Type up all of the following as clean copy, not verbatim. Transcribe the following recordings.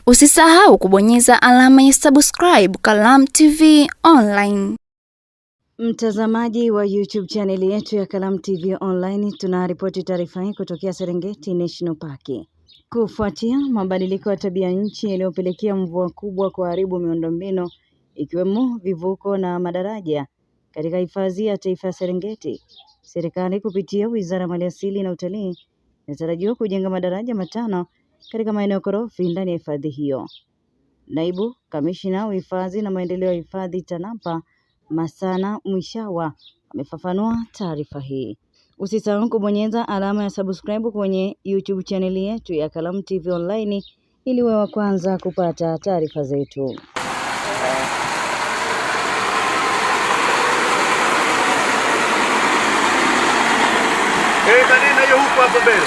Usisahau kubonyeza alama ya subscribe Kalamu TV Online. Mtazamaji wa YouTube channel yetu ya Kalamu TV Online, tunaripoti taarifa hii kutokea Serengeti National Park. Kufuatia mabadiliko ya tabia nchi yaliyopelekea mvua kubwa kuharibu miundombinu ikiwemo vivuko na madaraja katika hifadhi ya taifa ya Serengeti, serikali kupitia Wizara ya Maliasili na Utalii inatarajiwa kujenga madaraja 5 katika maeneo korofi ndani ya hifadhi hiyo. Naibu Kamishna wa Hifadhi na Maendeleo ya Hifadhi TANAPA, Masana Mwishawa, amefafanua taarifa hii. Usisahau kubonyeza alama ya subscribe kwenye YouTube channel yetu ya Kalamu TV Online ili uwe wa kwanza kupata taarifa zetu. Kanina hiyo huko hapo mbele.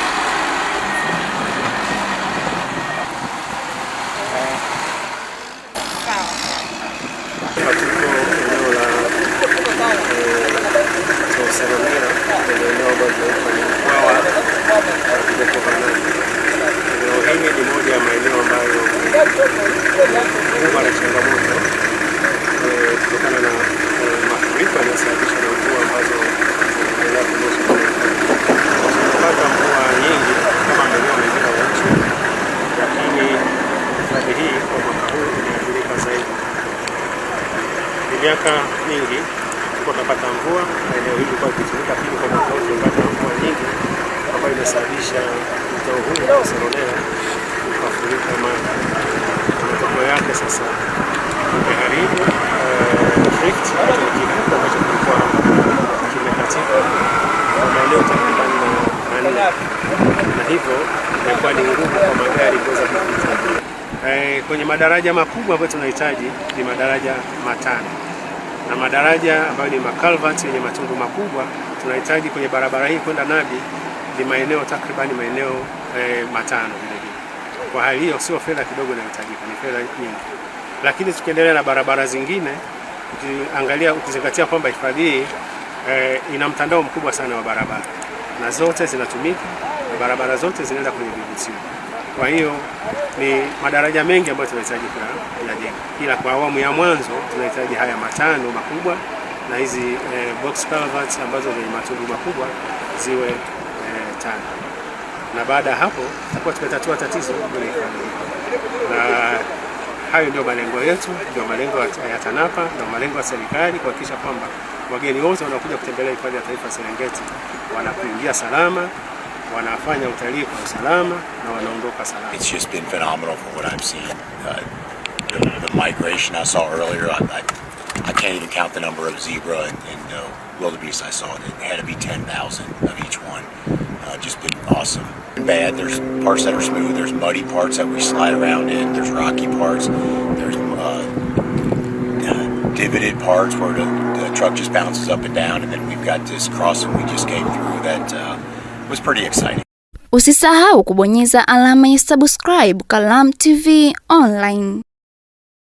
Hili ni moja ya maeneo ambayo huwa na changamoto kutokana na mafuriko yanayosababishwa na mvua ambazo zinaendelea kunyesha. Tunapata mvua nyingi kama maeneo mengine ya nchi, lakini hali hii kwa mwaka huu imeathirika zaidi. Ni miaka mingi tunapata mvua, eneo hili kwa kitumika pili kwa mwaka huu tunapata mvua nyingi ambayo imesababisha mto huu wa Seronera ukafurika maji. Matokeo yake sasa umeharibu drift kivuko ambacho kilikuwa kimekatika kwa maeneo takriban 4, na hivyo imekuwa ni ngumu kwa magari kuweza kupita. Kwenye madaraja makubwa ambayo tunahitaji ni madaraja 5, na madaraja ambayo ni makalvati yenye matundu makubwa tunahitaji kwenye barabara hii kwenda Nabi ni maeneo takribani maeneo 5 vile vile. Kwa hali hiyo sio fedha kidogo inayohitajika, ni fedha nyingi. Lakini tukiendelea na barabara zingine, ukizingatia kwamba hifadhi hii ina mtandao mkubwa sana wa barabara na zote zinatumika na barabara zote zinaenda kwenye vivutio. Kwa hiyo ni madaraja mengi ambayo tunahitaji kuyajenga. Ila kwa awamu ya mwanzo tunahitaji haya 5 makubwa na hizi box culverts ambazo ni matundu makubwa ziwe 5. Na baada ya hapo tutakuwa tumetatua tatizo kwenye hifadhi. Na hayo ndio malengo yetu, ndio malengo ya TANAPA na malengo ya serikali kuhakikisha kwamba wageni wote wanaokuja kutembelea hifadhi ya taifa Serengeti wanakuingia salama, wanafanya utalii kwa usalama na wanaondoka salama. It's just been phenomenal from what I've seen. The migration I saw earlier, I can't even count the number of zebra and wildebeest I saw. It had to be 10,000 of each one. Just been awesome. Bad. There's parts that are smooth. There's muddy parts that we slide around in. There's rocky parts. There's divoted parts where the truck just bounces up and down. And then we've got this crossing we just came through that was pretty exciting. Usisahau kubonyeza alama ya subscribe Kalamu TV Online.